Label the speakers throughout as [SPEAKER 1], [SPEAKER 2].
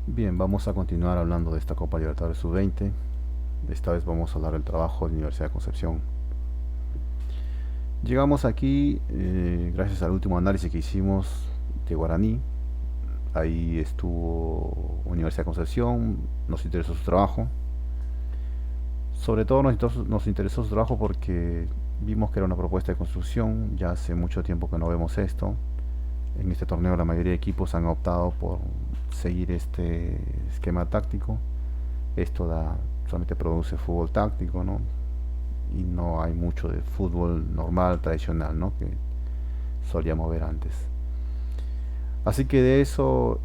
[SPEAKER 1] Bien, vamos a continuar hablando de esta Copa Libertadores Sub-20. Esta vez vamos a hablar del trabajo de la Universidad de Concepción. Llegamos aquí gracias al último análisis que hicimos de Guaraní. Ahí estuvo Universidad de Concepción, nos interesó su trabajo. Sobre todo nos interesó su trabajo porque vimos que era una propuesta de construcción. Ya hace mucho tiempo que no vemos esto. En este torneo la mayoría de equipos han optado por seguir este esquema táctico. Esto solamente produce fútbol táctico, ¿no? Y no hay mucho de fútbol normal, tradicional, ¿no? Que solíamos ver antes. Así que de eso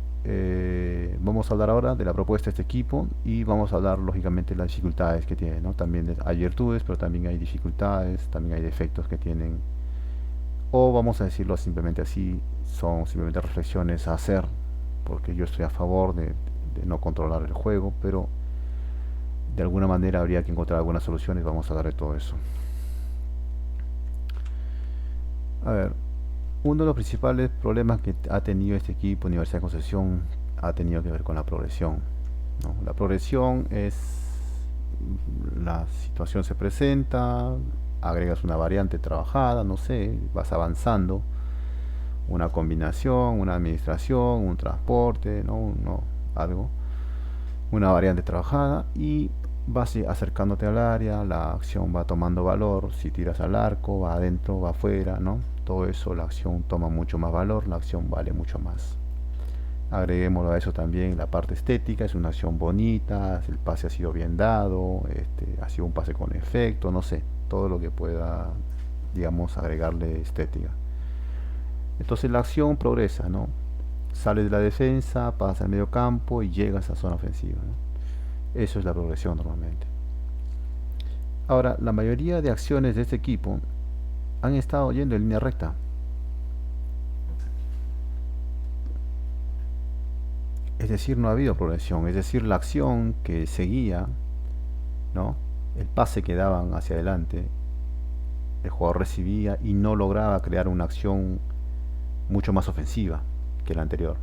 [SPEAKER 1] vamos a hablar ahora de la propuesta de este equipo y vamos a hablar lógicamente de las dificultades que tiene, ¿no? También hay virtudes, pero también hay dificultades, también hay defectos que tienen. O vamos a decirlo simplemente así, son simplemente reflexiones a hacer, porque yo estoy a favor de no controlar el juego, pero de alguna manera habría que encontrar algunas soluciones. Vamos a hablar de todo eso. A ver, uno de los principales problemas que ha tenido este equipo, Universidad de Concepción, ha tenido que ver con la progresión, ¿no? La progresión es, la situación se presenta, agregas una variante trabajada, no sé, vas avanzando, una combinación, una administración, un transporte, ¿no? Algo, una variante trabajada y vas acercándote al área, la acción va tomando valor, si tiras al arco, va adentro, va afuera, ¿no? Todo eso, la acción toma mucho más valor, la acción vale mucho más. Agreguémoslo a eso también la parte estética, es una acción bonita, el pase ha sido bien dado, ha sido un pase con efecto, no sé, todo lo que pueda, digamos, agregarle estética. Entonces la acción progresa, ¿no? Sale de la defensa, pasa al medio campo y llega a esa zona ofensiva, ¿no? Eso es la progresión normalmente. Ahora, la mayoría de acciones de este equipo han estado yendo en línea recta. Es decir, no ha habido progresión. Es decir, la acción que seguía, ¿no? El pase que daban hacia adelante, el jugador recibía y no lograba crear una acción mucho más ofensiva que la anterior.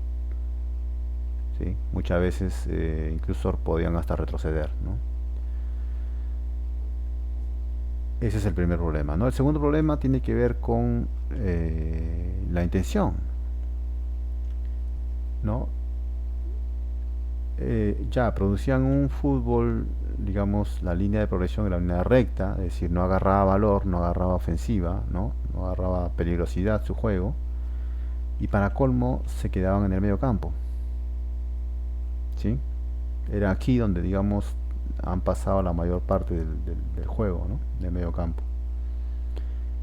[SPEAKER 1] ¿Sí? Muchas veces incluso podían hasta retroceder, ¿no? Ese es el primer problema, ¿no? El segundo problema tiene que ver con la intención, ¿no? Ya producían un fútbol, digamos, la línea de progresión era una línea recta, es decir, no agarraba valor, no agarraba ofensiva, no agarraba peligrosidad su juego, y para colmo se quedaban en el medio campo, ¿sí? Era aquí donde, digamos, han pasado la mayor parte del juego, ¿no? Del medio campo.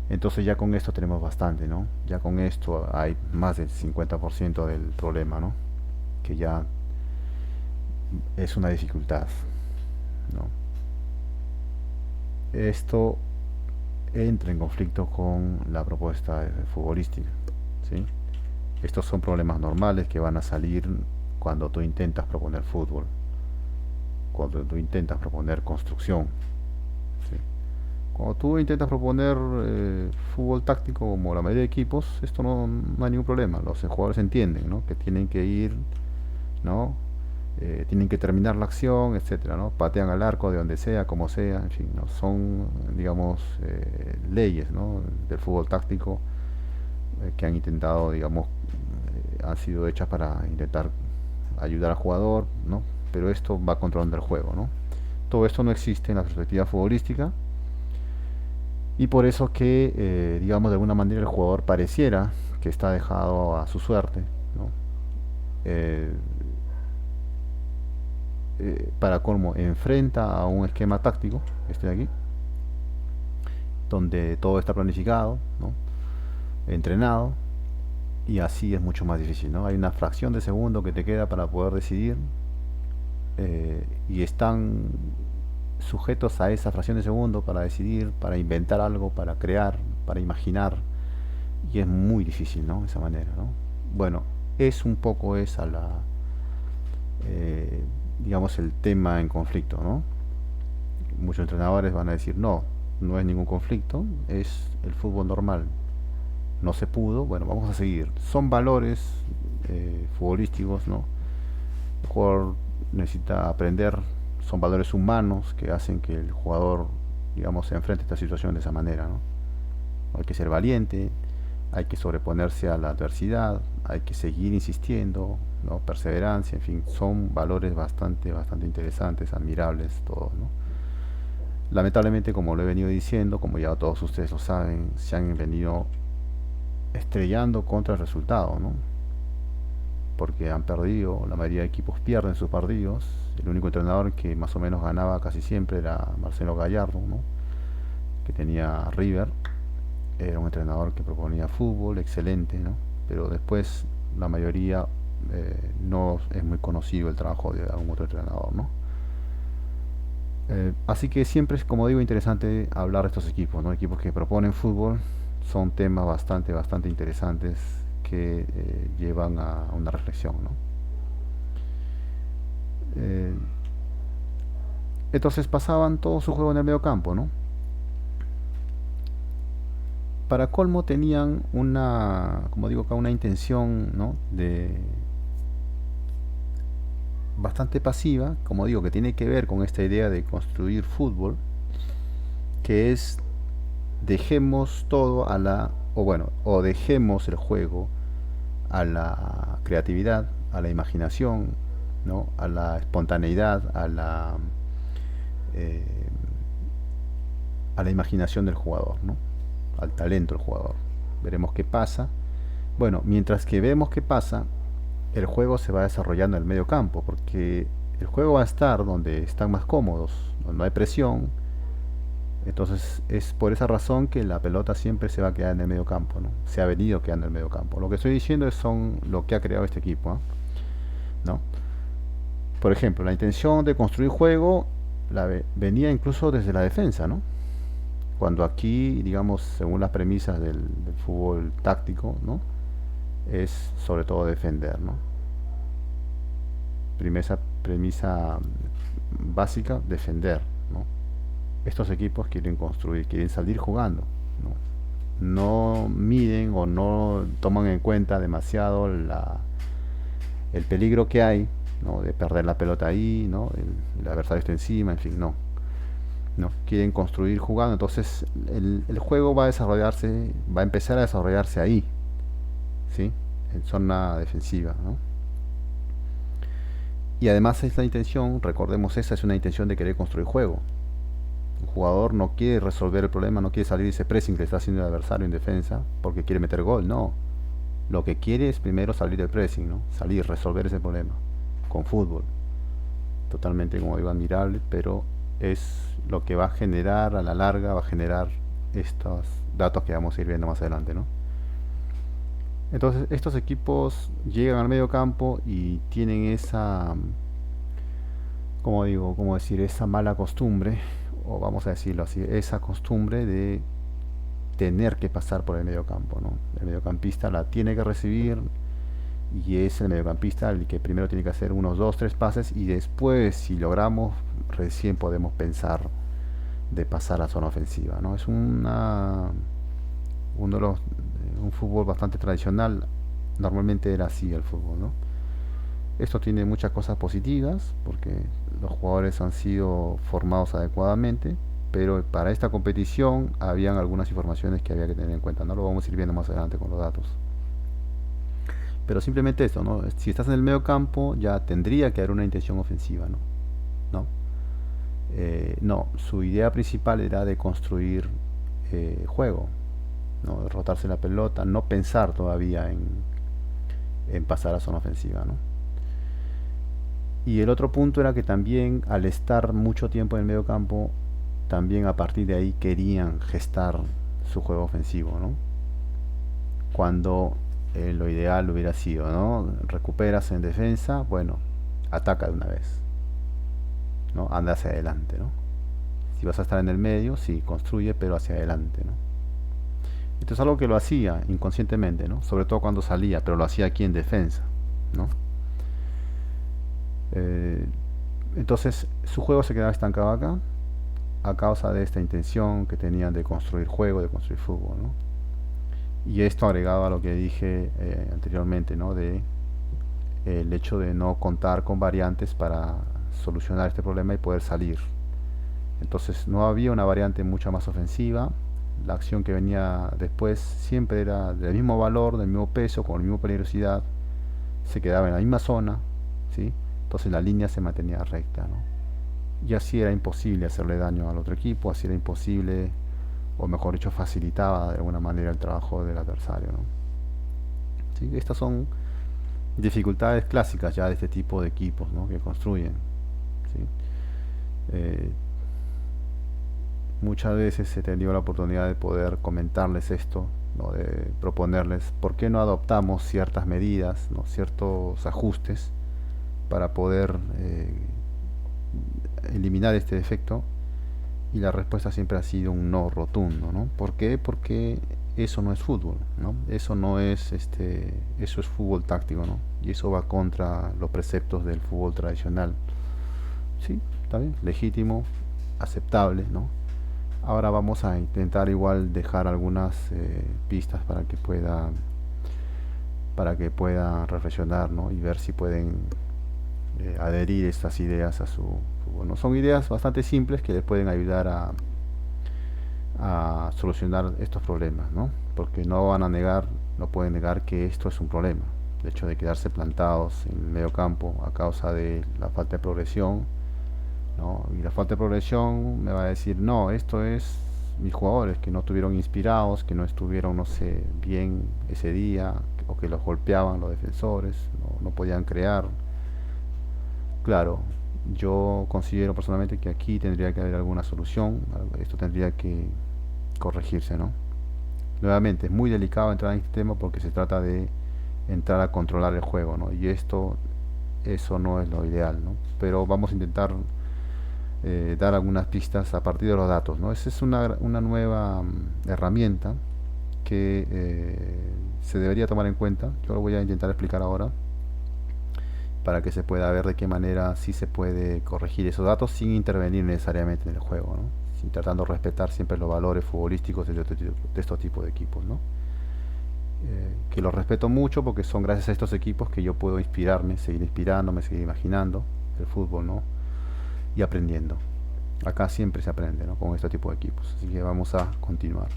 [SPEAKER 1] Entonces ya con esto tenemos bastante, ¿no? Ya con esto hay más del 50% del problema, ¿no? Que ya es una dificultad, ¿no? Esto entra en conflicto con la propuesta futbolística, ¿sí? Estos son problemas normales que van a salir cuando tú intentas proponer fútbol, cuando tú intentas proponer construcción, ¿sí? Cuando tú intentas proponer fútbol táctico como la mayoría de equipos, esto no hay ningún problema. Los jugadores entienden, ¿no? Que tienen que ir, ¿no? Tienen que terminar la acción, etcétera, ¿no? Patean al arco de donde sea, como sea, en fin, ¿no? Son, digamos, leyes, ¿no? Del fútbol táctico que han intentado, digamos, han sido hechas para intentar ayudar al jugador, ¿no? Pero esto va controlando el juego, ¿no? Todo esto no existe en la perspectiva futbolística y por eso que, digamos, de alguna manera el jugador pareciera que está dejado a su suerte, ¿no? Eh, para colmo, enfrenta a un esquema táctico, este de aquí, donde todo está planificado, ¿no? Entrenado, y así es mucho más difícil, ¿no? Hay una fracción de segundo que te queda para poder decidir y están sujetos a esa fracción de segundo para decidir, para inventar algo, para crear, para imaginar, y es muy difícil, ¿no? De esa manera, ¿no? Bueno, es un poco esa eh, digamos, el tema en conflicto, ¿no? Muchos entrenadores van a decir, no, no es ningún conflicto, es el fútbol normal. No se pudo, bueno, vamos a seguir. Son valores futbolísticos, ¿no? El jugador necesita aprender, son valores humanos que hacen que el jugador, digamos, se enfrente a esta situación de esa manera, ¿no? Hay que ser valiente, hay que sobreponerse a la adversidad, hay que seguir insistiendo, ¿no? Perseverancia, en fin, son valores bastante interesantes, admirables, todos, ¿no? Lamentablemente, como lo he venido diciendo, como ya todos ustedes lo saben, se han venido estrellando contra el resultado, ¿no? Porque han perdido, la mayoría de equipos pierden sus partidos. El único entrenador que más o menos ganaba casi siempre era Marcelo Gallardo, ¿no? Que tenía River. Era un entrenador que proponía fútbol, excelente, ¿no? Pero después la mayoría no es muy conocido el trabajo de algún otro entrenador, ¿no? Así que siempre es, como digo, interesante hablar de estos equipos, ¿no? Equipos que proponen fútbol, son temas bastante interesantes que llevan a una reflexión, ¿no? Eh, entonces pasaban todo su juego en el medio campo, ¿no? Para colmo tenían una, como digo acá, una intención, ¿no? De bastante pasiva, como digo, que tiene que ver con esta idea de construir fútbol, que es dejemos todo a la, o bueno, o dejemos el juego a la creatividad, a la imaginación, ¿no? A la espontaneidad, eh, a la imaginación del jugador, ¿no? Al talento del jugador. Veremos qué pasa. Bueno, mientras que vemos qué pasa, el juego se va desarrollando en el medio campo, porque el juego va a estar donde están más cómodos, donde no hay presión. Entonces es por esa razón que la pelota siempre se va a quedar en el medio campo, ¿no? Se ha venido quedando en el medio campo. Lo que estoy diciendo es son lo que ha creado este equipo, ¿no? Por ejemplo, la intención de construir juego venía incluso desde la defensa, ¿no? Cuando aquí, digamos, según las premisas del fútbol táctico, ¿no? Es sobre todo defender, ¿no? Premisa básica, defender, ¿no? Estos equipos quieren construir, quieren salir jugando, ¿no? No miden o no toman en cuenta demasiado el peligro que hay, ¿no? De perder la pelota ahí, ¿no? El adversario está encima, en fin, no. No, quieren construir jugando, entonces el juego va a desarrollarse, va a empezar a desarrollarse ahí, ¿sí? En zona defensiva, ¿no? Y además es la intención, recordemos, esa es una intención de querer construir juego. Un jugador no quiere resolver el problema, no quiere salir de ese pressing que le está haciendo el adversario en defensa porque quiere meter gol, no. Lo que quiere es primero salir del pressing, ¿no? Salir, resolver ese problema con fútbol. Totalmente, como digo, admirable, pero es lo que va a generar a la larga, va a generar estos datos que vamos a ir viendo más adelante, ¿no? Entonces, estos equipos llegan al medio campo y tienen esa, como digo, como decir, esa mala costumbre, o vamos a decirlo así, esa costumbre de tener que pasar por el medio campo, ¿no? El mediocampista la tiene que recibir y es el mediocampista el que primero tiene que hacer unos 2, 3 pases y después, si logramos, recién podemos pensar de pasar a zona ofensiva, ¿no? Es uno de los, un fútbol bastante tradicional, normalmente era así el fútbol, ¿no? Esto tiene muchas cosas positivas porque los jugadores han sido formados adecuadamente, pero para esta competición habían algunas informaciones que había que tener en cuenta, no lo vamos a ir viendo más adelante con los datos. Pero simplemente esto, ¿no? Si estás en el medio campo ya tendría que haber una intención ofensiva, ¿no? ¿No? No, su idea principal era de construir juego, ¿no? De rotarse la pelota, no pensar todavía en pasar a zona ofensiva, ¿no? Y el otro punto era que también al estar mucho tiempo en el medio campo, también a partir de ahí querían gestar su juego ofensivo, ¿no? Cuando lo ideal hubiera sido, ¿no? Recuperas en defensa, bueno, ataca de una vez, ¿no? Anda hacia adelante, ¿no? Si vas a estar en el medio, sí, construye, pero hacia adelante, ¿no? Esto es algo que lo hacía inconscientemente, ¿no? Sobre todo cuando salía, pero lo hacía aquí en defensa, ¿no? Eh, entonces su juego se quedaba estancado acá a causa de esta intención que tenían de construir juego, de construir fútbol, ¿no? Y esto agregado a lo que dije anteriormente, ¿no? De el hecho de no contar con variantes para solucionar este problema y poder salir. Entonces no había una variante mucho más ofensiva. La acción que venía después siempre era del mismo valor, del mismo peso, con la misma peligrosidad. Se quedaba en la misma zona, ¿sí? Entonces la línea se mantenía recta, ¿no? Y así era imposible hacerle daño al otro equipo, así era imposible, o mejor dicho, facilitaba de alguna manera el trabajo del adversario, ¿no? ¿Sí? Estas son dificultades clásicas ya de este tipo de equipos, ¿no? Que construyen, ¿sí? Eh, Muchas veces he tenido la oportunidad de poder comentarles esto, ¿no? De proponerles por qué no adoptamos ciertas medidas, ¿no? Ciertos ajustes para poder eliminar este defecto, y la respuesta siempre ha sido un no rotundo, ¿no? ¿Por qué? Porque eso no es fútbol, ¿no? Eso no es eso es fútbol táctico, ¿no? Y eso va contra los preceptos del fútbol tradicional. Sí, está bien, legítimo, aceptable, ¿no? Ahora vamos a intentar igual dejar algunas pistas para que puedan reflexionar, ¿no? Y ver si pueden adherir estas ideas a su fútbol, ¿no? Son ideas bastante simples que les pueden ayudar a solucionar estos problemas, ¿no? Porque no van a negar, no pueden negar que esto es un problema. El hecho de quedarse plantados en el medio campo a causa de la falta de progresión, ¿no? Y la falta de progresión me va a decir, no, esto es mis jugadores que no estuvieron inspirados, que no estuvieron, no sé, bien ese día, o que los golpeaban los defensores, no podían crear. Claro, yo considero personalmente que aquí tendría que haber alguna solución, esto tendría que corregirse, ¿no? Nuevamente, es muy delicado entrar en este tema porque se trata de entrar a controlar el juego, ¿no? Y eso no es lo ideal, ¿no? Pero vamos a intentar dar algunas pistas a partir de los datos, ¿no? Esa es una nueva herramienta que se debería tomar en cuenta. Yo lo voy a intentar explicar ahora para que se pueda ver de qué manera sí se puede corregir esos datos sin intervenir necesariamente en el juego, ¿no? Sin tratando de respetar siempre los valores futbolísticos de estos tipos de equipos, ¿no? Que los respeto mucho porque son gracias a estos equipos que yo puedo inspirarme, seguir inspirándome, seguir imaginando el fútbol, ¿no? Y aprendiendo. Acá siempre se aprende, ¿no? Con este tipo de equipos. Así que vamos a continuar.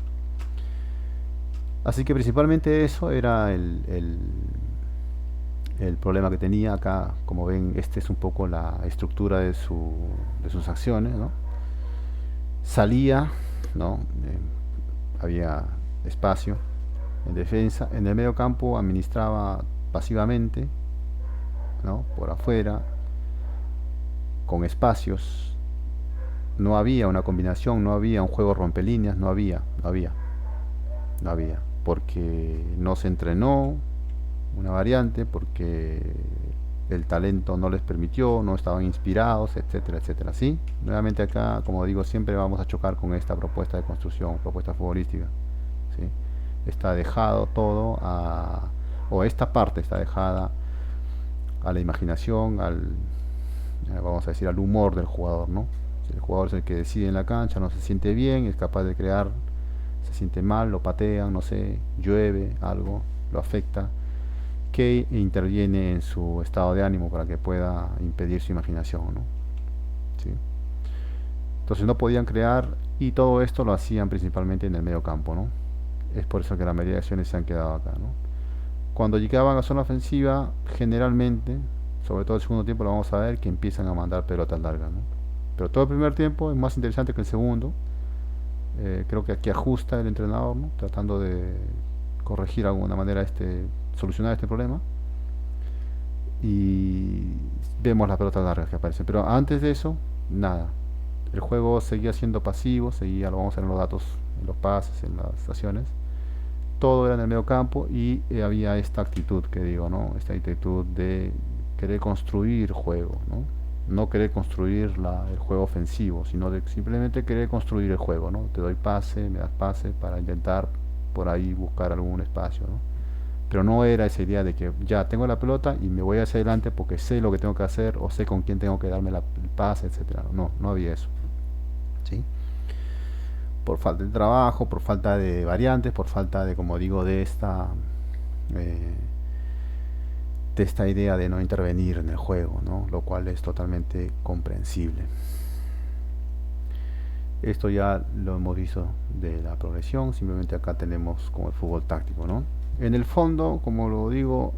[SPEAKER 1] Así que principalmente eso era el problema que tenía acá. Como ven, este es un poco la estructura de sus acciones, ¿no? Salía, ¿no? Había espacio en defensa. En el medio campo administraba pasivamente, ¿no? Por afuera, con espacios. No había una combinación, no había un juego rompelíneas, no había, porque no se entrenó una variante, porque el talento no les permitió, no estaban inspirados, etcétera, etcétera. Sí, nuevamente acá, como digo, siempre vamos a chocar con esta propuesta de construcción, propuesta futbolística. ¿Sí? Está dejado todo o esta parte está dejada a la imaginación, vamos a decir, al humor del jugador, ¿no? Si el jugador es el que decide en la cancha, no se siente bien, es capaz de crear, se siente mal, lo patean, no sé, llueve, algo, lo afecta, que interviene en su estado de ánimo para que pueda impedir su imaginación, ¿no? ¿Sí? Entonces no podían crear, y todo esto lo hacían principalmente en el medio campo, ¿no? Es por eso que la mayoría de acciones se han quedado acá, ¿no? Cuando llegaban a la zona ofensiva, generalmente, sobre todo el segundo tiempo, lo vamos a ver, que empiezan a mandar pelotas largas, ¿no? Pero todo el primer tiempo es más interesante que el segundo. Creo que aquí ajusta el entrenador, ¿no? Tratando de corregir de alguna manera solucionar este problema. Y vemos las pelotas largas que aparecen. Pero antes de eso, nada. El juego seguía siendo pasivo, lo vamos a ver en los datos, en los pases, en las estaciones. Todo era en el medio campo y había esta actitud que digo, ¿no? Esta actitud de querer construir juego, ¿no? No querer construir el juego ofensivo, sino de simplemente querer construir el juego, ¿no? Te doy pase, me das pase para intentar por ahí buscar algún espacio, ¿no? Pero no era esa idea de que ya tengo la pelota y me voy hacia adelante porque sé lo que tengo que hacer o sé con quién tengo que darme el pase, etcétera. No, no había eso, ¿sí? Por falta de trabajo, por falta de variantes, por falta de, como digo, de esta eh, de esta idea de no intervenir en el juego, ¿no? Lo cual es totalmente comprensible. Esto ya lo hemos visto de la progresión, simplemente acá tenemos como el fútbol táctico, ¿no? En el fondo, como lo digo,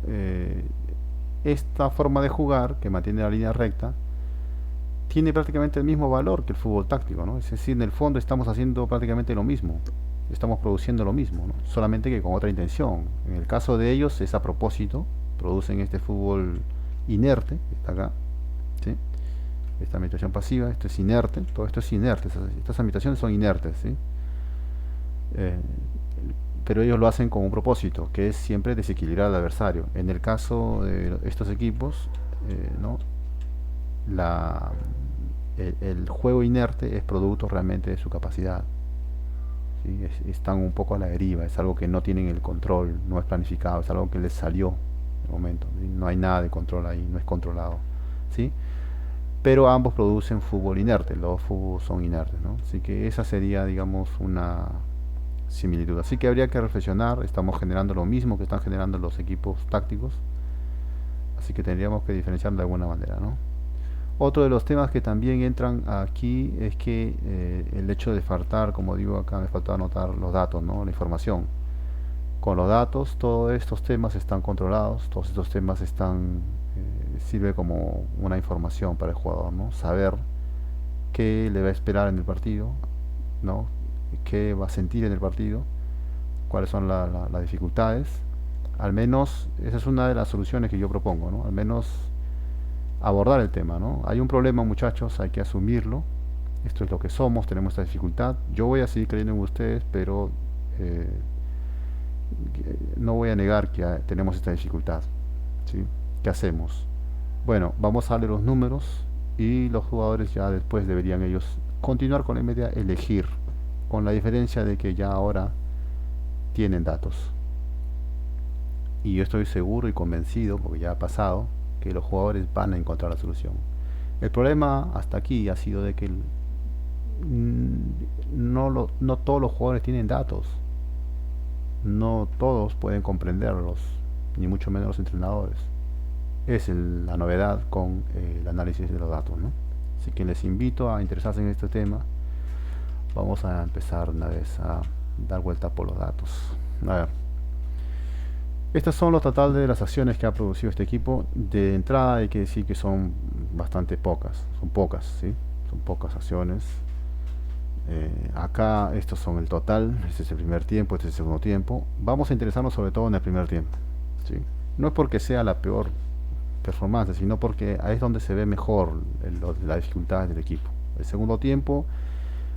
[SPEAKER 1] esta forma de jugar, que mantiene la línea recta, tiene prácticamente el mismo valor que el fútbol táctico, ¿no? Es decir, en el fondo estamos haciendo prácticamente lo mismo, estamos produciendo lo mismo, ¿no? Solamente que con otra intención. En el caso de ellos es a propósito, producen este fútbol inerte, que está acá, ¿sí? Esta administración pasiva, esto es inerte, todo esto es inerte, estas administraciones son inertes, ¿sí? Eh, pero ellos lo hacen con un propósito, que es siempre desequilibrar al adversario. En el caso de estos equipos, ¿no? la, el juego inerte es producto realmente de su capacidad. ¿Sí? Están un poco a la deriva, es algo que no tienen el control, no es planificado, es algo que les salió en el momento. ¿Sí? No hay nada de control ahí, no es controlado. ¿Sí? Pero ambos producen fútbol inerte, los dos fútbol son inertes, ¿no? Así que esa sería, digamos, una similitud. Así que habría que reflexionar, estamos generando lo mismo que están generando los equipos tácticos, así que tendríamos que diferenciar de alguna manera, ¿no? Otro de los temas que también entran aquí es que el hecho de faltar, como digo acá, me faltó anotar los datos, ¿no? La información. Con los datos, todos estos temas están controlados, todos estos temas están, sirve como una información para el jugador, ¿no? Saber qué le va a esperar en el partido, ¿no? Qué va a sentir en el partido, cuáles son las dificultades. Al menos esa es una de las soluciones que yo propongo, ¿no? Al menos abordar el tema, ¿no? Hay un problema, muchachos, hay que asumirlo. Esto es lo que somos, tenemos esta dificultad. Yo voy a seguir creyendo en ustedes, pero eh, no voy a negar que tenemos esta dificultad, ¿sí? ¿Qué hacemos? Bueno, vamos a darle los números y los jugadores ya después deberían ellos continuar con la media, elegir, con la diferencia de que ya ahora tienen datos. Y yo estoy seguro y convencido, porque ya ha pasado, que los jugadores van a encontrar la solución. El problema hasta aquí ha sido de que no todos los jugadores tienen datos, no todos pueden comprenderlos, ni mucho menos los entrenadores. Es la novedad con el análisis de los datos, ¿no? Así que les invito a interesarse en este tema. Vamos a empezar una vez a dar vuelta por los datos. A ver, estas son los totales de las acciones que ha producido este equipo. De entrada hay que decir que son bastante pocas, ¿sí? Son pocas acciones. Acá estos son el total, este es el primer tiempo, este es el segundo tiempo. Vamos a interesarnos sobre todo en el primer tiempo, ¿sí? No es porque sea la peor performance, sino porque ahí es donde se ve mejor la dificultad del equipo. El segundo tiempo,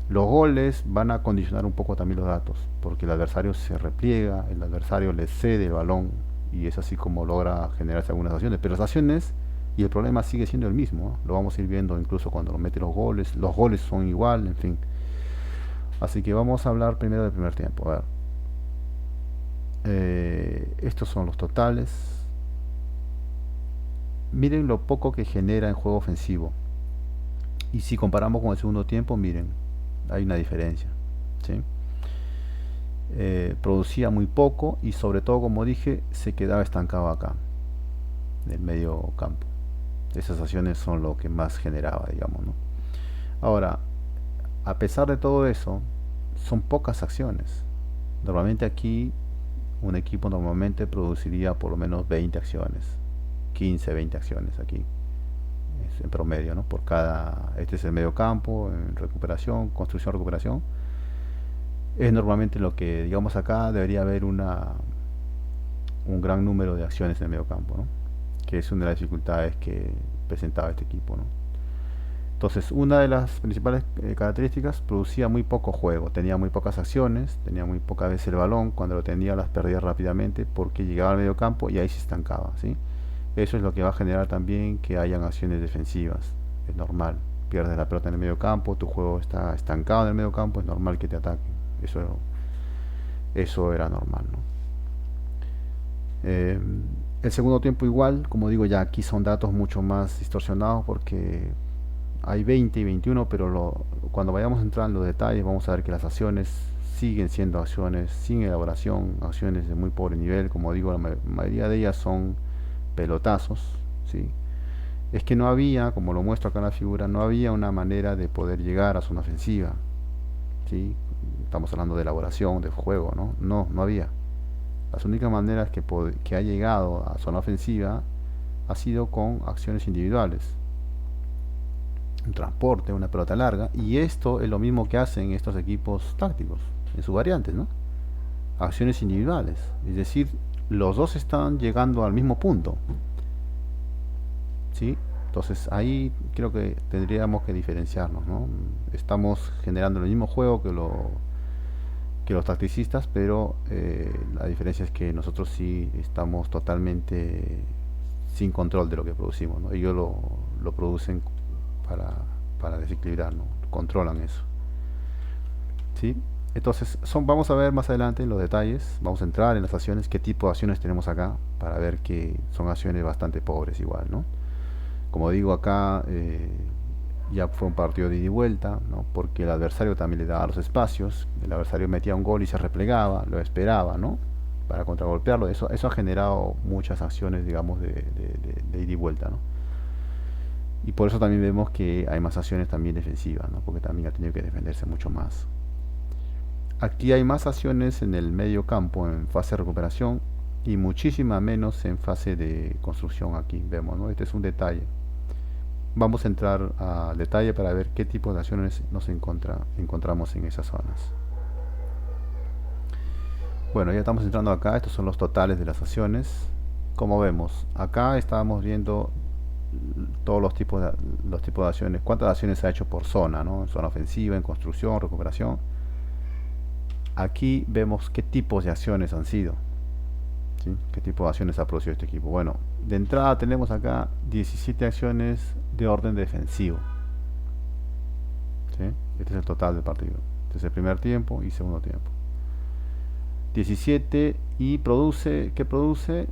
[SPEAKER 1] los goles van a condicionar un poco también los datos, porque el adversario se repliega, el adversario le cede el balón y es así como logra generarse algunas acciones. Pero las acciones y el problema sigue siendo el mismo, ¿no? Lo vamos a ir viendo incluso cuando mete los goles son igual, en fin. Así que vamos a hablar primero del primer tiempo. A ver. Estos son los totales. Miren lo poco que genera en juego ofensivo. Y si comparamos con el segundo tiempo, miren, hay una diferencia, ¿sí? Producía muy poco y sobre todo, como dije, se quedaba estancado acá, en el medio campo. Esas acciones son lo que más generaba, digamos, ¿no? Ahora, a pesar de todo eso, son pocas acciones. Normalmente aquí un equipo normalmente produciría por lo menos 20 acciones, 15, 20 acciones aquí, es en promedio, ¿no? Por cada, este es el medio campo, en recuperación, construcción, recuperación. Es normalmente lo que, digamos, acá debería haber un gran número de acciones en el medio campo, ¿no? Que es una de las dificultades que presentaba este equipo, ¿no? Entonces, una de las principales características, producía muy poco juego, tenía muy pocas acciones, tenía muy pocas veces el balón, cuando lo tenía las perdía rápidamente porque llegaba al medio campo y ahí se estancaba, ¿sí? Eso es lo que va a generar también que hayan acciones defensivas, es normal. Pierdes la pelota en el medio campo, tu juego está estancado en el medio campo, es normal que te ataquen. Eso era normal, ¿no? Eh, el segundo tiempo igual, como digo, ya aquí son datos mucho más distorsionados porque hay 20 y 21, pero cuando vayamos a entrar en los detalles vamos a ver que las acciones siguen siendo acciones sin elaboración, acciones de muy pobre nivel. Como digo, la mayoría de ellas son pelotazos, ¿sí? Es que no había, como lo muestro acá en la figura, no había una manera de poder llegar a zona ofensiva, ¿sí? Estamos hablando de elaboración, de juego, ¿no? No, no había. Las únicas maneras que ha llegado a zona ofensiva ha sido con acciones individuales, un transporte, una pelota larga, y esto es lo mismo que hacen estos equipos tácticos, en sus variantes, ¿no? Acciones individuales, es decir, los dos están llegando al mismo punto, ¿sí? Entonces ahí creo que tendríamos que diferenciarnos, ¿no? Estamos generando el mismo juego que los tacticistas, pero la diferencia es que nosotros sí estamos totalmente sin control de lo que producimos, ¿no? Ellos lo producen para, para desequilibrar, ¿no? Controlan eso, ¿sí? Entonces, vamos a ver más adelante en los detalles, vamos a entrar en las acciones, qué tipo de acciones tenemos acá, para ver que son acciones bastante pobres igual, ¿no? Como digo acá, ya fue un partido de ida y vuelta, ¿no? Porque el adversario también le daba los espacios, el adversario metía un gol y se replegaba, lo esperaba, ¿no? Para contragolpearlo, eso ha generado muchas acciones, digamos, de ida y vuelta, ¿no? Y por eso también vemos que hay más acciones también defensivas, ¿no? Porque también ha tenido que defenderse mucho más. Aquí hay más acciones en el medio campo, en fase de recuperación, y muchísima menos en fase de construcción aquí, vemos, ¿no? Este es un detalle. Vamos a entrar al detalle para ver qué tipo de acciones encontramos en esas zonas. Bueno, ya estamos entrando acá, estos son los totales de las acciones. Como vemos, acá estábamos viendo todos los tipos de acciones, cuántas acciones se ha hecho por zona, ¿no? En zona ofensiva, en construcción, recuperación. Aquí vemos qué tipos de acciones han sido, ¿sí? Qué tipo de acciones ha producido este equipo. Bueno, de entrada tenemos acá 17 acciones de orden defensivo, ¿sí? Este es el total del partido. Este es el primer tiempo y segundo tiempo. 17 y produce, ¿qué produce?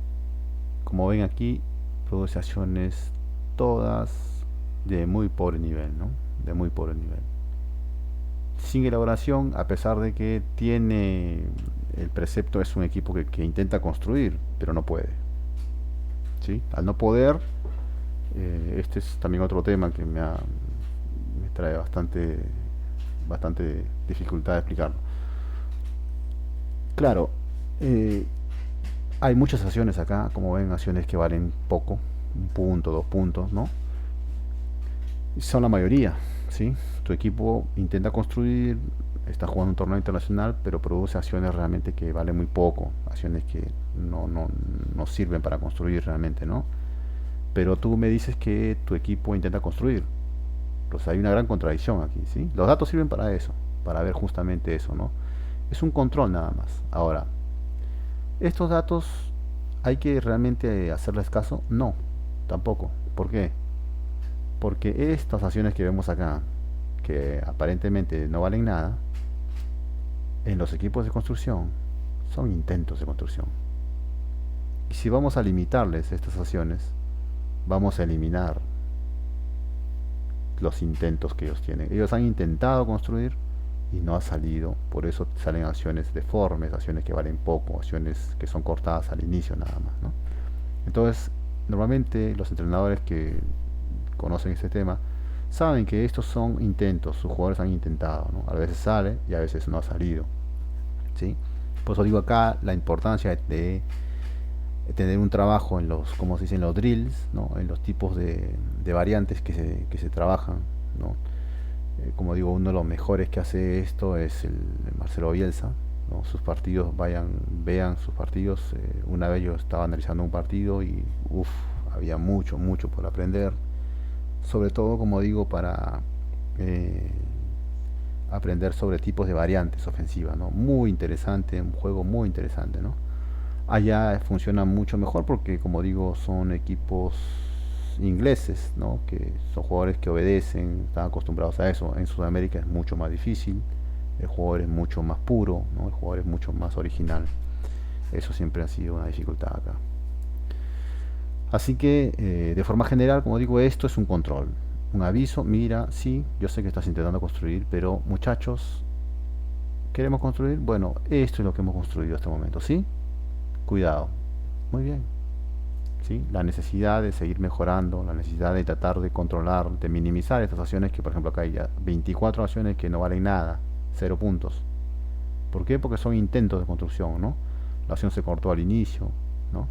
[SPEAKER 1] Como ven aquí, produce acciones todas de muy pobre nivel, ¿no? De muy pobre nivel. Sin elaboración, a pesar de que tiene el precepto, es un equipo que intenta construir, pero no puede, ¿sí? Al no poder, este es también otro tema que me trae bastante dificultad de explicarlo. Claro, eh, hay muchas acciones acá, como ven, acciones que valen poco, un punto, 2 puntos, ¿no? Y son la mayoría, ¿sí? Tu equipo intenta construir, está jugando un torneo internacional, pero produce acciones realmente que valen muy poco, acciones que no sirven para construir realmente, ¿no? Pero tú me dices que tu equipo intenta construir. Pues hay una gran contradicción aquí, ¿sí? Los datos sirven para eso, para ver justamente eso, ¿no? Es un control nada más. Ahora, ¿estos datos hay que realmente hacerles caso? No, tampoco. ¿Por qué? Porque estas acciones que vemos acá, que aparentemente no valen nada, en los equipos de construcción son intentos de construcción. Y si vamos a limitarles estas acciones, vamos a eliminar los intentos que ellos tienen. Ellos han intentado construir y no ha salido, por eso salen acciones deformes, acciones que valen poco, acciones que son cortadas al inicio nada más, ¿no? Entonces, normalmente los entrenadores que conocen este tema saben que estos son intentos, sus jugadores han intentado, ¿no? A veces sale y a veces no ha salido, ¿sí? Por eso digo acá la importancia de tener un trabajo en los, como se dicen, los drills, ¿no? En los tipos de variantes que se trabajan, ¿no? Como digo, uno de los mejores que hace esto es el Marcelo Bielsa, ¿no? Sus partidos, vean sus partidos. Una vez yo estaba analizando un partido y había mucho por aprender. Sobre todo, como digo, para eh, aprender sobre tipos de variantes ofensivas, ¿no? Muy interesante, un juego muy interesante, ¿no? Allá funciona mucho mejor porque, como digo, son equipos ingleses, ¿no? Que son jugadores que obedecen, están acostumbrados a eso. En Sudamérica es mucho más difícil, el jugador es mucho más puro, ¿no? El jugador es mucho más original. Eso siempre ha sido una dificultad acá. Así que, de forma general, como digo, esto es un control, un aviso. Mira, sí, yo sé que estás intentando construir, pero muchachos, ¿queremos construir? Bueno, esto es lo que hemos construido hasta el momento, ¿sí? Cuidado. Muy bien. ¿sí? La necesidad de seguir mejorando, la necesidad de tratar de controlar, de minimizar estas acciones que, por ejemplo, acá hay ya 24 acciones que no valen nada, 0 puntos. ¿Por qué? Porque son intentos de construcción, ¿no? La acción se cortó al inicio, ¿no?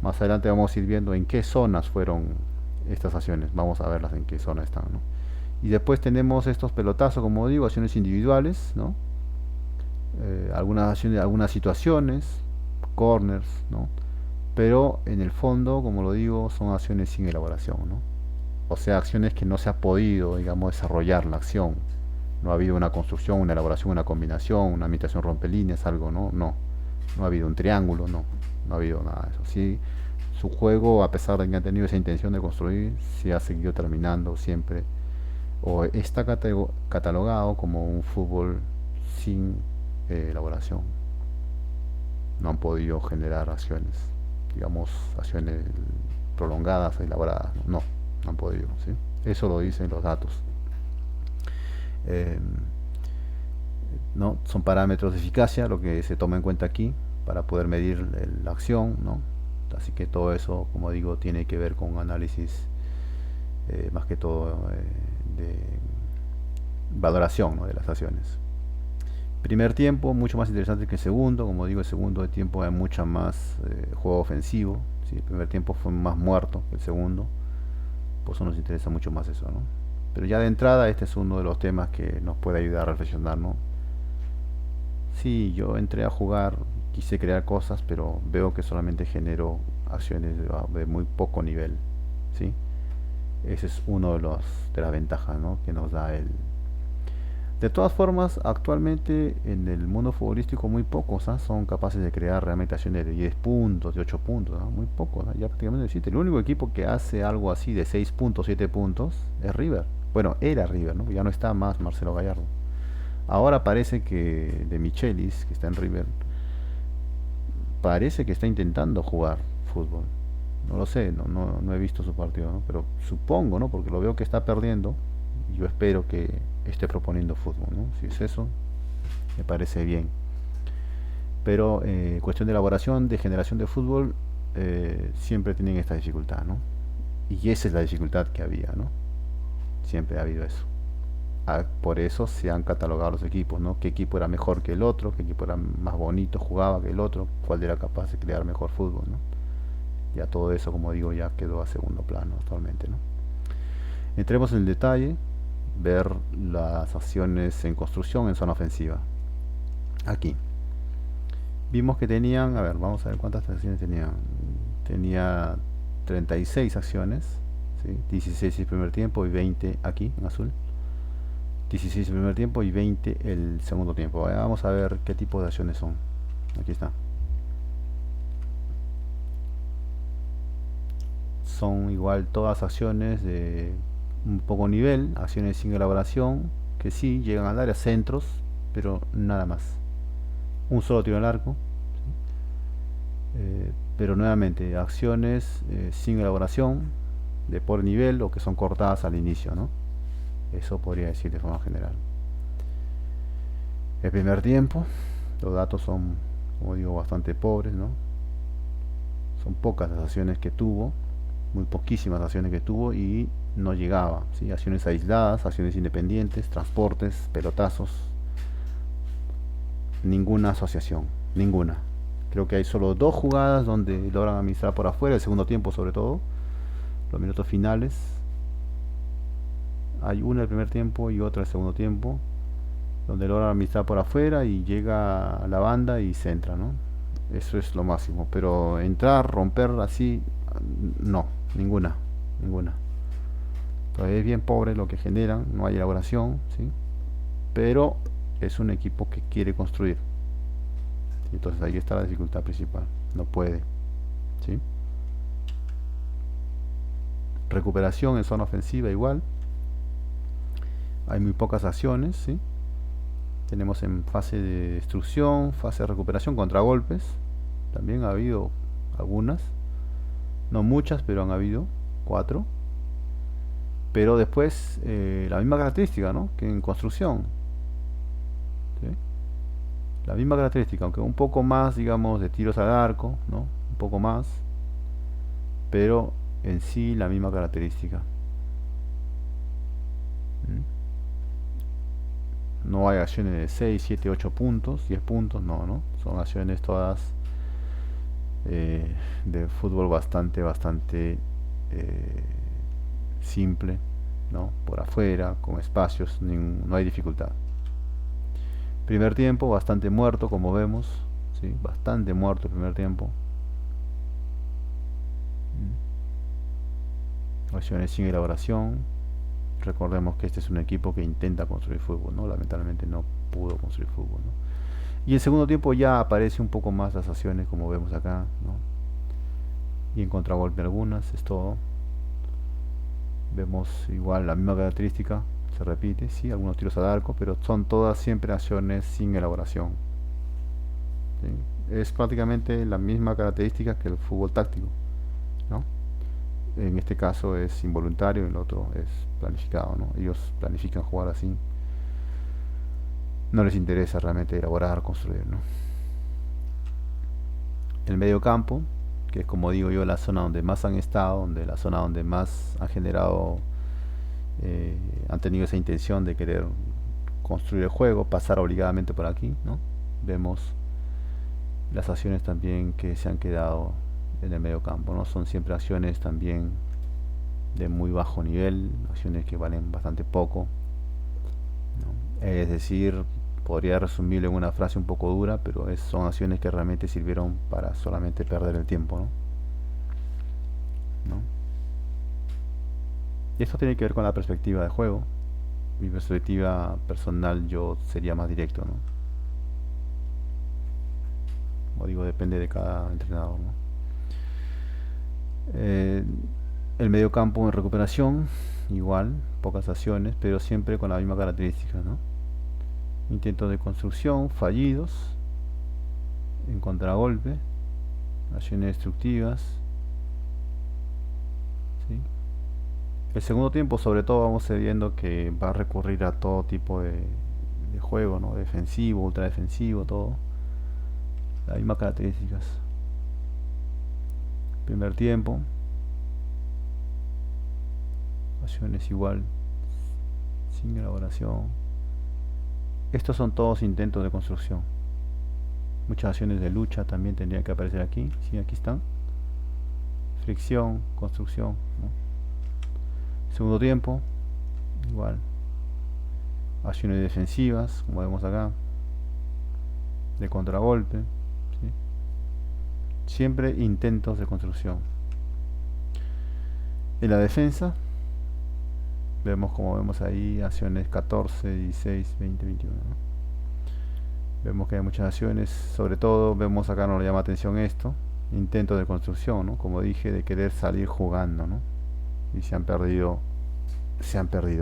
[SPEAKER 1] Más adelante vamos a ir viendo en qué zonas fueron estas acciones, vamos a verlas en qué zona están, ¿no? Y después tenemos estos pelotazos, como digo, acciones individuales, ¿no? Algunas acciones, algunas situaciones, corners, ¿no? Pero en el fondo, como lo digo, son acciones sin elaboración, ¿no? O sea, acciones que no se ha podido, digamos, desarrollar la acción. No ha habido una construcción, una elaboración, una combinación, una imitación rompelíneas, algo, ¿no? No. No ha habido un triángulo, no. No ha habido nada de eso. Sí, su juego, a pesar de que ha tenido esa intención de construir, sí ha seguido terminando siempre, o está catalogado como un fútbol sin elaboración. No han podido generar acciones, digamos, acciones prolongadas, elaboradas. No, no han podido, ¿sí? Eso lo dicen los datos. Eh, ¿No? Son parámetros de eficacia lo que se toma en cuenta aquí para poder medir la acción, ¿no? Así que todo eso, como digo, tiene que ver con un análisis más que todo de valoración, ¿no? De las acciones. Primer tiempo, mucho más interesante que el segundo. Como digo, el segundo tiempo hay mucha más juego ofensivo. ¿Sí? El primer tiempo fue más muerto que el segundo. Por eso nos interesa mucho más eso, ¿no? Pero ya de entrada, este es uno de los temas que nos puede ayudar a reflexionar, ¿no? Sí, yo entré a jugar, quise crear cosas, pero veo que solamente genero acciones de muy poco nivel, ¿sí? Ese es uno de las ventajas, ¿no? Que nos da el... De todas formas, actualmente en el mundo futbolístico muy pocos, ¿ah? Son capaces de crear realmente acciones de 10 puntos, de 8 puntos, ¿ah? Muy pocos, ¿ah? Ya prácticamente no existe. El único equipo que hace algo así de 6 puntos, 7 puntos es River. Bueno, era River, ¿no? Ya no está más Marcelo Gallardo. Ahora parece que de Michelis, que está en River, parece que está intentando jugar fútbol. No lo sé, no he visto su partido, ¿no? Pero supongo, ¿no? Porque lo veo que está perdiendo. Y yo espero que esté proponiendo fútbol, ¿no? Si es eso, me parece bien. Pero cuestión de elaboración, de generación de fútbol, siempre tienen esta dificultad, ¿no? Y esa es la dificultad que había, ¿no? Siempre ha habido eso. Por eso se han catalogado los equipos, ¿no? Qué equipo era mejor que el otro, qué equipo era más bonito, jugaba que el otro, cuál era capaz de crear mejor fútbol, ¿no? Ya todo eso, como digo, ya quedó a segundo plano actualmente, ¿no? Entremos en el detalle, ver las acciones en construcción en zona ofensiva. Aquí. Vimos que tenían, a ver, vamos a ver cuántas acciones tenían. Tenía 36 acciones, ¿sí? 16 el primer tiempo y 20 aquí en azul. 16 el primer tiempo y 20 el segundo tiempo. Vamos a ver qué tipo de acciones son. Aquí está. Son igual todas acciones de un poco nivel, acciones sin elaboración, que sí llegan al área, centros, pero nada más. Un solo tiro al arco, pero nuevamente acciones sin elaboración, de por nivel o que son cortadas al inicio, ¿no? Eso podría decir de forma general. El primer tiempo, los datos son, como digo, bastante pobres, ¿no? Son pocas las acciones que tuvo, muy poquísimas acciones que tuvo y no llegaba, ¿sí? Acciones aisladas, acciones independientes, transportes, pelotazos, ninguna asociación, ninguna. Creo que hay solo dos jugadas donde logran administrar por afuera, el segundo tiempo sobre todo, los minutos finales. Hay una el primer tiempo y otra el segundo tiempo, donde logran administrar por afuera y llega a la banda y centra, ¿no? Eso es lo máximo. Pero entrar, romper así, no, ninguna, ninguna. Entonces es bien pobre lo que generan, no hay elaboración, ¿sí? Pero es un equipo que quiere construir. Entonces ahí está la dificultad principal, no puede, ¿sí? Recuperación en zona ofensiva igual. Hay muy pocas acciones, ¿sí? Tenemos en fase de destrucción, fase de recuperación, contragolpes. También ha habido algunas, no muchas, pero han habido 4. Pero después la misma característica, ¿no? Que en construcción, ¿sí? La misma característica, aunque un poco más, digamos, de tiros al arco, ¿no? Un poco más. pero en sí la misma característica. ¿Mm? No hay acciones de 6 7 8 puntos, 10 puntos, no, no. Son acciones todas de fútbol bastante eh, simple, ¿no? Por afuera, con espacios, no hay dificultad. Primer tiempo, bastante muerto, como vemos, ¿sí? Bastante muerto el primer tiempo. Acciones sin elaboración. Recordemos que este es un equipo que intenta construir fútbol, ¿no? Lamentablemente no pudo construir fútbol, ¿no? Y en segundo tiempo ya aparece un poco más las acciones, como vemos acá, ¿no? Y en contragolpe algunas, es todo. Vemos igual la misma característica, se repite, sí, algunos tiros al arco, pero son todas siempre acciones sin elaboración, ¿sí? Es prácticamente la misma característica que el fútbol táctico, ¿no? En este caso es involuntario, en el otro es planificado, ¿no? Ellos planifican jugar así, no les interesa realmente elaborar, construir, ¿no? El medio campo, que es como digo yo la zona donde más han estado, donde la zona donde más han generado, eh, han tenido esa intención de querer construir el juego, pasar obligadamente por aquí, ¿no? Vemos las acciones también que se han quedado en el medio campo, ¿no? Son siempre acciones también de muy bajo nivel, acciones que valen bastante poco, ¿no? Es decir, podría resumirlo en una frase un poco dura, pero son acciones que realmente sirvieron para solamente perder el tiempo, ¿no? ¿No? Y esto tiene que ver con la perspectiva de juego. Mi perspectiva personal yo sería más directo, ¿no? Como digo, depende de cada entrenador, ¿no? Eh, el medio campo en recuperación, igual, pocas acciones, pero siempre con la misma característica, ¿no? Intentos de construcción fallidos, en contragolpe, acciones destructivas, ¿sí? El segundo tiempo, sobre todo, vamos viendo que va a recurrir a todo tipo de juego, ¿no? Defensivo, ultradefensivo, todo. Las mismas características. Primer tiempo, acciones igual, sin elaboración. Estos son todos intentos de construcción. Muchas acciones de lucha también tendrían que aparecer aquí. Sí, aquí están. Fricción, construcción, ¿no? Segundo tiempo, igual. Acciones defensivas, como vemos acá. De contragolpe, ¿sí? Siempre intentos de construcción. En la defensa, vemos como vemos ahí acciones 14, 16, 20, 21, ¿no? Vemos que hay muchas acciones, sobre todo vemos acá, nos llama atención esto, intentos de construcción, ¿no? Como dije, de querer salir jugando, ¿no? Y se han perdido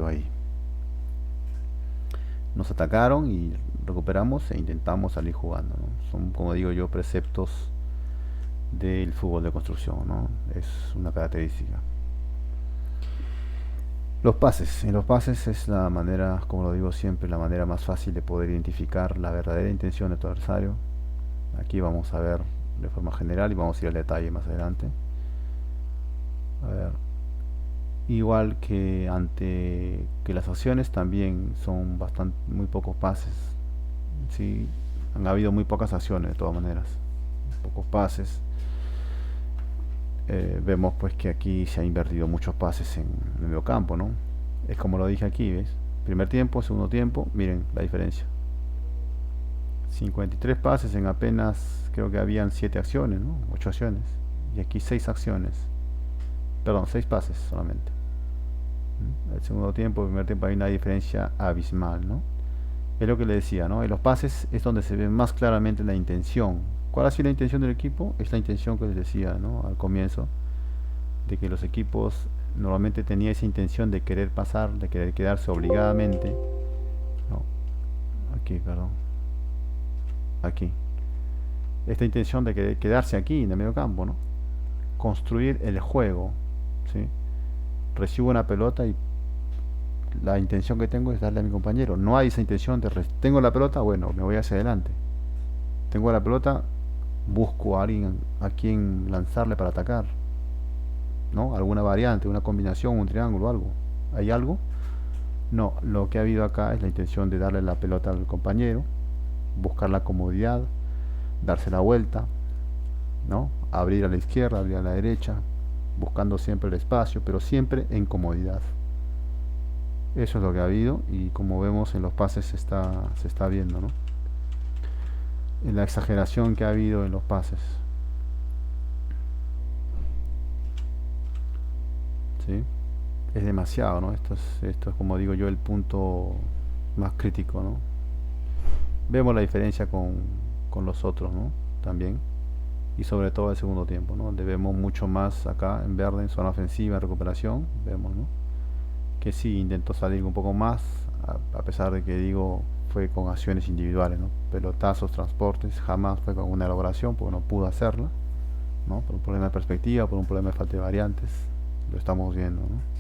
[SPEAKER 1] ahí. Nos atacaron y recuperamos e intentamos salir jugando, ¿no? Son, como digo yo, preceptos del fútbol de construcción, ¿no? Es una característica. Los pases. En los pases es la manera, como lo digo siempre, la manera más fácil de poder identificar la verdadera intención de tu adversario. Aquí vamos a ver de forma general y vamos a ir al detalle más adelante. A ver, igual que ante que las acciones también son bastante muy pocos pases, sí, han habido muy pocas acciones de todas maneras, pocos pases. Vemos pues que aquí se ha invertido muchos pases en el medio campo, ¿no? Es como lo dije aquí, ¿ves? Primer tiempo, segundo tiempo, miren la diferencia. 53 pases en apenas, creo que habían 7 acciones, ¿no? 8 acciones. Y aquí 6 acciones. Perdón, 6 pases solamente. El segundo tiempo, el primer tiempo hay una diferencia abismal, ¿no? Es lo que le decía, ¿no? En los pases es donde se ve más claramente la intención. ¿Cuál ha sido la intención del equipo? Es la intención que les decía, ¿no? Al comienzo, de que los equipos normalmente tenían esa intención de querer pasar, de querer quedarse obligadamente. No, aquí, perdón. Aquí. Esta intención de querer quedarse aquí en el medio campo, ¿no? Construir el juego, ¿sí? Recibo una pelota y la intención que tengo es darle a mi compañero. No hay esa intención de tengo la pelota, bueno, me voy hacia adelante. Tengo la pelota, busco a alguien a quien lanzarle para atacar. ¿no? Alguna variante, una combinación, un triángulo, algo. ¿Hay algo? No, lo que ha habido acá es la intención de darle la pelota al compañero, buscar la comodidad, darse la vuelta, ¿no? Abrir a la izquierda, abrir a la derecha, buscando siempre el espacio, pero siempre en comodidad. Eso es lo que ha habido y como vemos en los pases se está viendo, ¿no? En la exageración que ha habido en los pases, ¿sí? Es demasiado, ¿no? Esto es como digo yo el punto más crítico, ¿no? Vemos la diferencia con los otros, ¿no? También. Y sobre todo el segundo tiempo, ¿no? Donde vemos mucho más acá en verde, en zona ofensiva, en recuperación, vemos, ¿no? Que sí intentó salir un poco más, a pesar de que digo, fue con acciones individuales, ¿no? Pelotazos, transportes, jamás fue con una elaboración, porque no pudo hacerla, ¿no? Por un problema de perspectiva, por un problema de falta de variantes, lo estamos viendo, ¿no?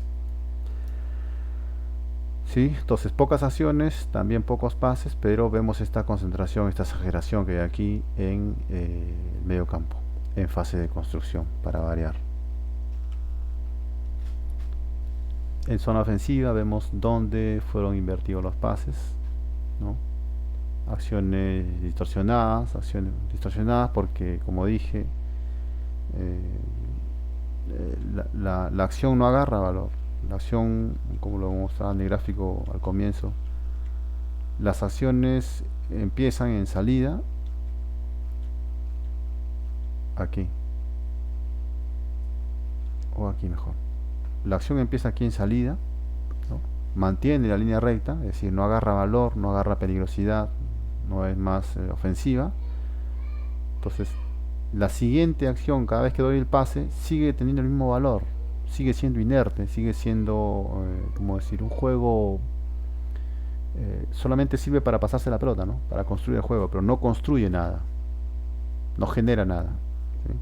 [SPEAKER 1] Sí, entonces pocas acciones, también pocos pases, pero vemos esta concentración, esta exageración que hay aquí en el medio campo, en fase de construcción, para variar. En zona ofensiva vemos dónde fueron invertidos los pases, ¿no? Acciones distorsionadas porque, como dije, eh, la acción no agarra valor. La acción, como lo mostraba en el gráfico al comienzo, las acciones empiezan en salida, aquí, o aquí mejor. La acción empieza aquí en salida, ¿no? Mantiene la línea recta, es decir, no agarra valor, no agarra peligrosidad, no es más ofensiva. Entonces, la siguiente acción, cada vez que doy el pase, sigue teniendo el mismo valor, sigue siendo inerte, sigue siendo, como decir, un juego, solamente sirve para pasarse la pelota, ¿no? Para construir el juego, pero no construye nada, no genera nada, ¿sí?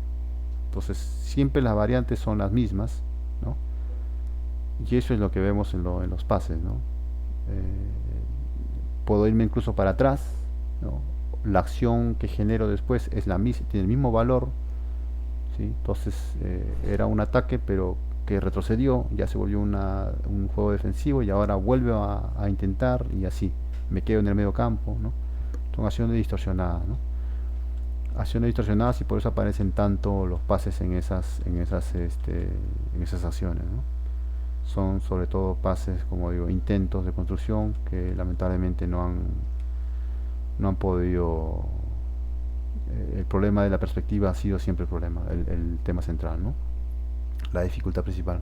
[SPEAKER 1] Entonces, siempre las variantes son las mismas, ¿no? Y eso es lo que vemos en los pases, ¿no? Puedo irme incluso para atrás, ¿no? La acción que genero después es la misma, tiene el mismo valor, ¿sí? Entonces era un ataque, pero que retrocedió, ya se volvió un juego defensivo y ahora vuelve a intentar y así, me quedo en el medio campo, ¿no? Son acciones distorsionadas, ¿no? Acciones distorsionadas y por eso aparecen tanto los pases en esas acciones, ¿no? Son sobre todo pases, como digo, intentos de construcción que lamentablemente no han podido. El problema de la perspectiva ha sido siempre el problema, el tema central, ¿no? La dificultad principal.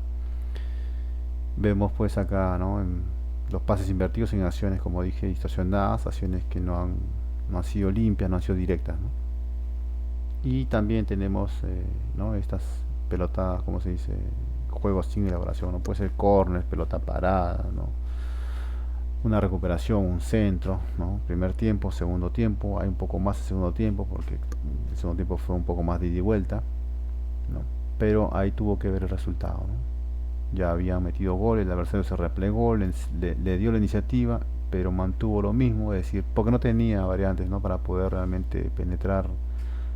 [SPEAKER 1] Vemos pues acá, ¿no? En los pases invertidos en acciones, como dije, distorsionadas, acciones que no han sido limpias, no han sido directas, ¿no? Y también tenemos, ¿no? Estas pelotas, como se dice, juegos sin elaboración, ¿no? Puede ser corner, pelota parada, ¿no? Una recuperación, un centro, ¿no? Primer tiempo, segundo tiempo, hay un poco más de segundo tiempo porque el segundo tiempo fue un poco más de ida y vuelta, ¿no? Pero ahí tuvo que ver el resultado, ¿no? Ya había metido goles, el adversario se replegó, le dio la iniciativa, pero mantuvo lo mismo, es decir, porque no tenía variantes, ¿no? Para poder realmente penetrar,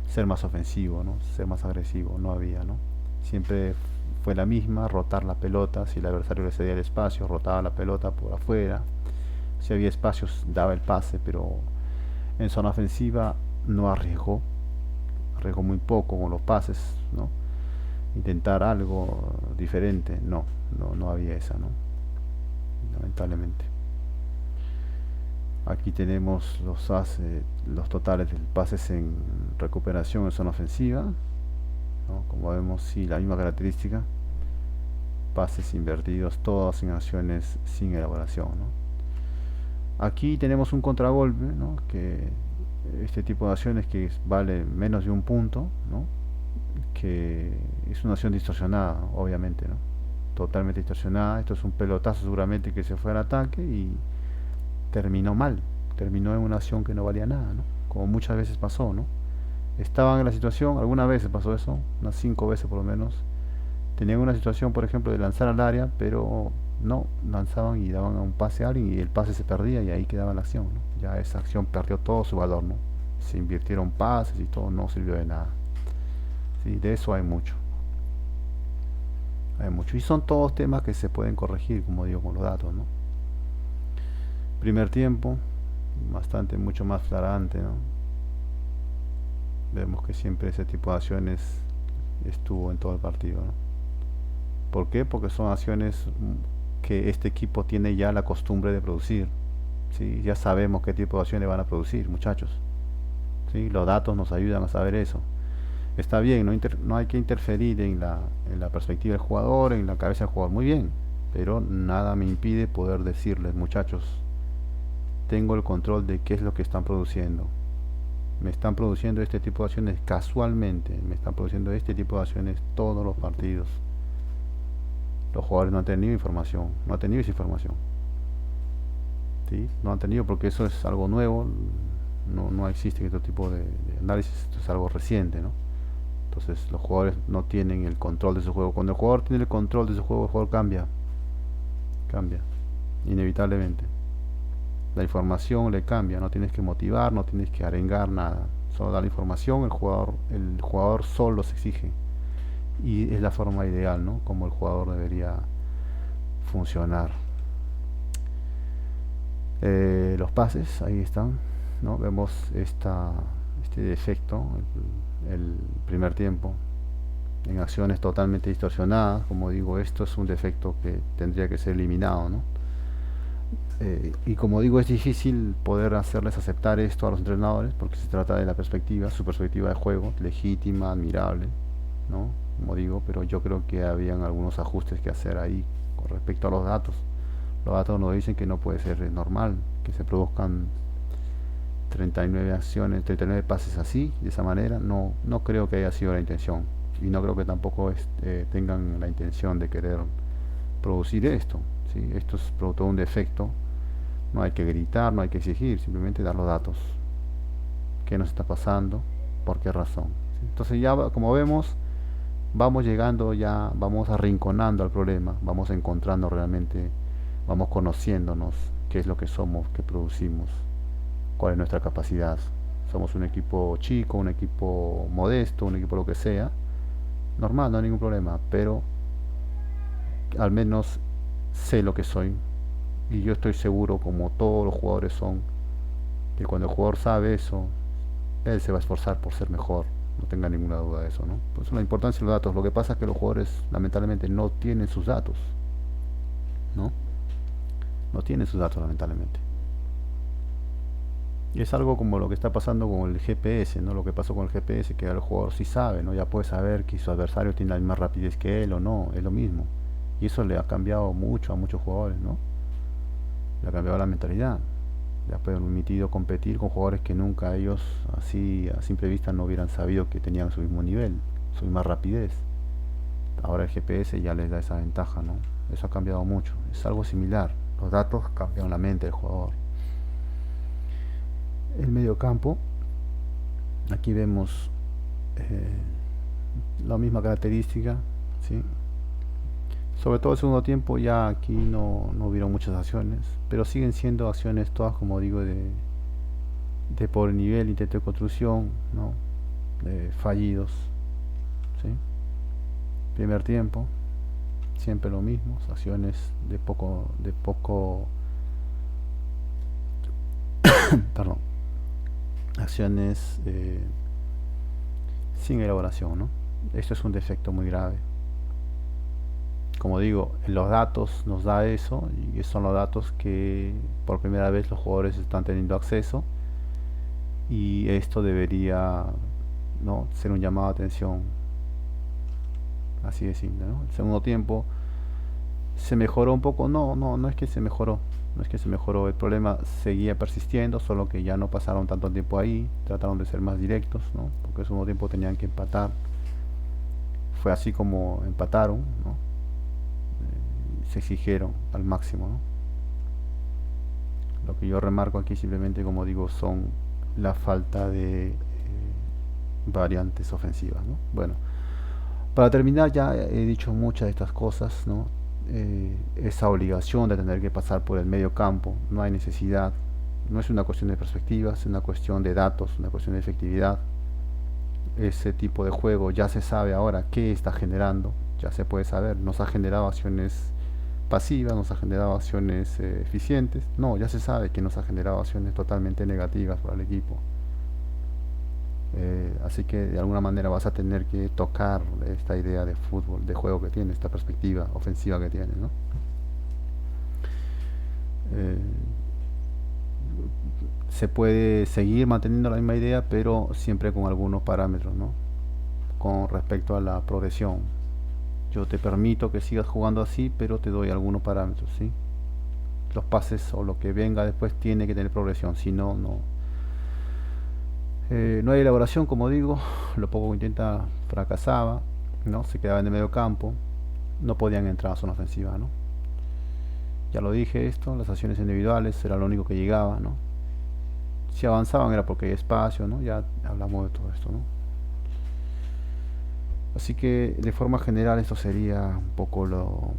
[SPEAKER 1] ser más ofensivo, ¿no? Ser más agresivo, no había, ¿no? Siempre fue la misma, rotar la pelota, si el adversario le cedía el espacio, rotaba la pelota por afuera, si había espacios daba el pase, pero en zona ofensiva no arriesgó, arriesgó muy poco con los pases, ¿no? Intentar algo diferente, no había esa, ¿no? Lamentablemente. Aquí tenemos los totales de pases en recuperación en zona ofensiva, ¿no? Como vemos, sí, la misma característica, pases invertidos, todas en acciones sin elaboración, ¿no? Aquí tenemos un contragolpe, ¿no? Que este tipo de acciones que vale menos de un punto, ¿no? Que es una acción distorsionada, obviamente, ¿no? Totalmente distorsionada. Esto es un pelotazo seguramente que se fue al ataque y terminó mal, terminó en una acción que no valía nada, ¿no? Como muchas veces pasó, ¿no? Estaban en la situación, algunas veces pasó eso, unas 5 veces por lo menos, tenían una situación, por ejemplo, de lanzar al área, pero no, lanzaban y daban un pase a alguien y el pase se perdía y ahí quedaba la acción, ¿no? Ya esa acción perdió todo su valor, ¿no? Se invirtieron pases y todo, no sirvió de nada. Sí, de eso hay mucho. hay mucho. Y son todos temas que se pueden corregir, como digo, con los datos, ¿no? Primer tiempo, bastante, mucho más flagrante, ¿no? Vemos que siempre ese tipo de acciones estuvo en todo el partido, ¿no? ¿Por qué? Porque son acciones que este equipo tiene ya la costumbre de producir, ¿sí? Ya sabemos qué tipo de acciones van a producir, muchachos, ¿sí? Los datos nos ayudan a saber eso. Está bien, no hay que interferir en la perspectiva del jugador, en la cabeza del jugador, muy bien, pero nada me impide poder decirles, muchachos, tengo el control de qué es lo que están produciendo. Me están produciendo este tipo de acciones casualmente, me están produciendo este tipo de acciones todos los partidos. Los jugadores no han tenido información, no han tenido esa información, ¿sí? No han tenido porque eso es algo nuevo, no existe este tipo de análisis, esto es algo reciente, ¿no? Entonces los jugadores no tienen el control de su juego. Cuando el jugador tiene el control de su juego, el jugador cambia, inevitablemente. La información le cambia, no tienes que motivar, no tienes que arengar nada. Solo da la información, el jugador solo se exige. Y es la forma ideal, ¿no? Como el jugador debería funcionar. Los pases, ahí están, ¿no? Vemos este defecto, el primer tiempo, en acciones totalmente distorsionadas. Como digo, esto es un defecto que tendría que ser eliminado, ¿no? Y como digo, es difícil poder hacerles aceptar esto a los entrenadores porque se trata de la perspectiva, su perspectiva de juego, legítima, admirable, ¿no? Como digo, pero yo creo que habían algunos ajustes que hacer ahí con respecto a los datos. Los datos nos dicen que no puede ser normal que se produzcan 39 acciones, 39 pases así, de esa manera. No creo que haya sido la intención y no creo que tampoco tengan la intención de querer producir esto, ¿sí? Esto es producto de un defecto. No hay que gritar, no hay que exigir, simplemente dar los datos. ¿Qué nos está pasando? ¿Por qué razón? ¿Sí? Entonces ya como vemos, vamos llegando ya, vamos arrinconando al problema, vamos encontrando realmente, vamos conociéndonos qué es lo que somos, qué producimos, cuál es nuestra capacidad. Somos un equipo chico, un equipo modesto, un equipo lo que sea, normal, no hay ningún problema, pero al menos sé lo que soy y yo estoy seguro, como todos los jugadores son, que cuando el jugador sabe eso, él se va a esforzar por ser mejor, no tenga ninguna duda de eso, ¿no? Pues la importancia de los datos, lo que pasa es que los jugadores lamentablemente no tienen sus datos, ¿no? No tienen sus datos lamentablemente. Y es algo como lo que está pasando con el GPS, ¿no? Lo que pasó con el GPS, que el jugador sí sabe, ¿no? Ya puede saber que su adversario tiene la misma rapidez que él o no, es lo mismo. Y eso le ha cambiado mucho a muchos jugadores, ¿no? Le ha cambiado la mentalidad. Le ha permitido competir con jugadores que nunca ellos, así a simple vista, no hubieran sabido que tenían su mismo nivel, su misma rapidez. Ahora el GPS ya les da esa ventaja, ¿no? Eso ha cambiado mucho. Es algo similar. Los datos cambian la mente del jugador. El medio campo, aquí vemos eh, la misma característica, ¿sí? Sobre todo el segundo tiempo ya aquí no hubieron muchas acciones, pero siguen siendo acciones todas, como digo, de por nivel, intento de construcción, ¿no? Fallidos, ¿sí? Primer tiempo, siempre lo mismo, acciones de poco, perdón, acciones sin elaboración, ¿no? Esto es un defecto muy grave. Como digo, los datos nos da eso y son los datos que por primera vez los jugadores están teniendo acceso y esto debería, ¿no?, ser un llamado de atención, así de simple, ¿no? El segundo tiempo se mejoró un poco, no es que se mejoró, no es que se mejoró, el problema seguía persistiendo, solo que ya no pasaron tanto tiempo ahí, trataron de ser más directos, ¿no? Porque el segundo tiempo tenían que empatar, fue así como empataron, ¿no? Se exigieron al máximo, ¿no? Lo que yo remarco aquí simplemente, como digo, son la falta de variantes ofensivas, ¿no? Bueno, para terminar, ya he dicho muchas de estas cosas, ¿no? Esa obligación de tener que pasar por el medio campo, no hay necesidad, no es una cuestión de perspectivas, es una cuestión de datos, una cuestión de efectividad. Ese tipo de juego ya se sabe ahora qué está generando, ya se puede saber, nos ha generado acciones pasivas, nos ha generado acciones eficientes. No, ya se sabe que nos ha generado acciones totalmente negativas para el equipo. Así que de alguna manera vas a tener que tocar esta idea de fútbol, de juego que tiene, esta perspectiva ofensiva que tiene, ¿no? Eh, Se puede seguir manteniendo la misma idea, pero siempre con algunos parámetros, ¿no? Con respecto a la progresión. Yo te permito que sigas jugando así, pero te doy algunos parámetros, ¿sí? Los pases o lo que venga después tiene que tener progresión, si no, no. No hay elaboración, como digo, lo poco que intenta fracasaba, ¿no? Se quedaba en el medio campo, no podían entrar a zona ofensiva, ¿no? Ya lo dije esto, las acciones individuales era lo único que llegaba, ¿no? Si avanzaban era porque hay espacio, ¿no? Ya hablamos de todo esto, ¿no? Así que de forma general esto sería un poco lo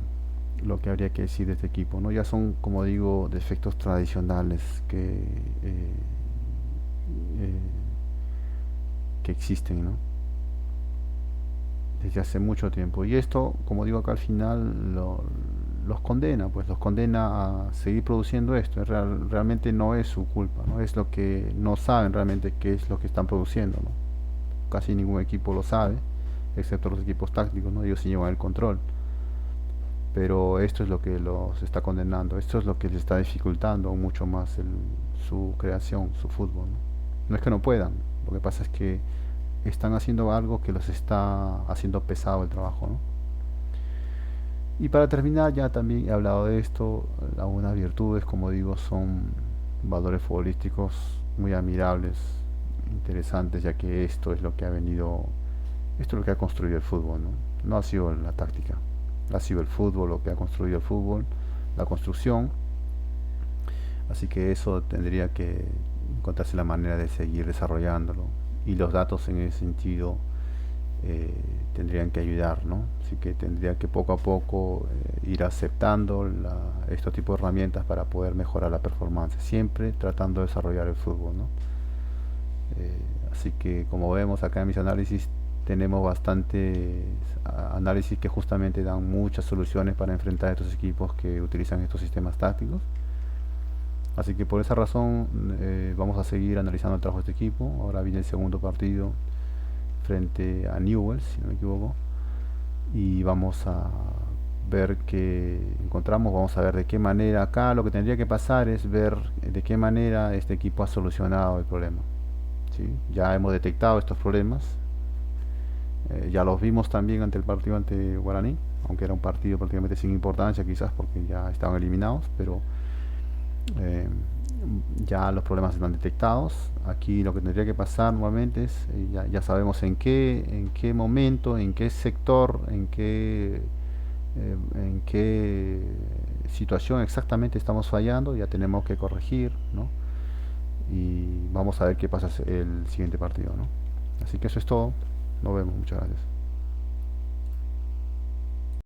[SPEAKER 1] que habría que decir de este equipo, ¿no? Ya son, como digo, defectos tradicionales eh, que existen, ¿no? Desde hace mucho tiempo. Y esto, como digo acá al final, los condena, pues los condena a seguir produciendo esto. Realmente no es su culpa, ¿no? Es lo que no saben realmente qué es lo que están produciendo, ¿no? Casi ningún equipo lo sabe, excepto los equipos tácticos, ¿no? Ellos sí llevan el control. Pero esto es lo que los está condenando, esto es lo que les está dificultando mucho más su creación, su fútbol, ¿no? No es que no puedan, lo que pasa es que están haciendo algo que los está haciendo pesado el trabajo, ¿no? Y para terminar, ya también he hablado de esto, algunas virtudes, como digo, son valores futbolísticos muy admirables, interesantes, ya que esto es lo que ha venido, esto es lo que ha construido el fútbol, ¿no? No ha sido la táctica, ha sido el fútbol lo que ha construido el fútbol, la construcción, así que eso tendría que encontrarse la manera de seguir desarrollándolo, y los datos en ese sentido eh, tendrían que ayudar, ¿no? Así que tendría que poco a poco ir aceptando estos tipos de herramientas para poder mejorar la performance, siempre tratando de desarrollar el fútbol, ¿no? Así que como vemos acá en mis análisis tenemos bastantes análisis que justamente dan muchas soluciones para enfrentar a estos equipos que utilizan estos sistemas tácticos. Así que por esa razón vamos a seguir analizando el trabajo de este equipo. Ahora viene el segundo partido frente a Newell's, si no me equivoco, y vamos a ver qué encontramos, vamos a ver de qué manera acá lo que tendría que pasar es ver de qué manera este equipo ha solucionado el problema, ¿sí? Ya hemos detectado estos problemas, ya los vimos también ante el partido ante Guaraní, aunque era un partido prácticamente sin importancia quizás porque ya estaban eliminados, pero eh, ya los problemas están detectados. Aquí lo que tendría que pasar nuevamente es, ya sabemos en qué momento, en qué sector, en qué situación exactamente estamos fallando, ya tenemos que corregir, ¿no? Y vamos a ver qué pasa el siguiente partido, ¿no? Así que eso es todo, nos vemos, muchas gracias.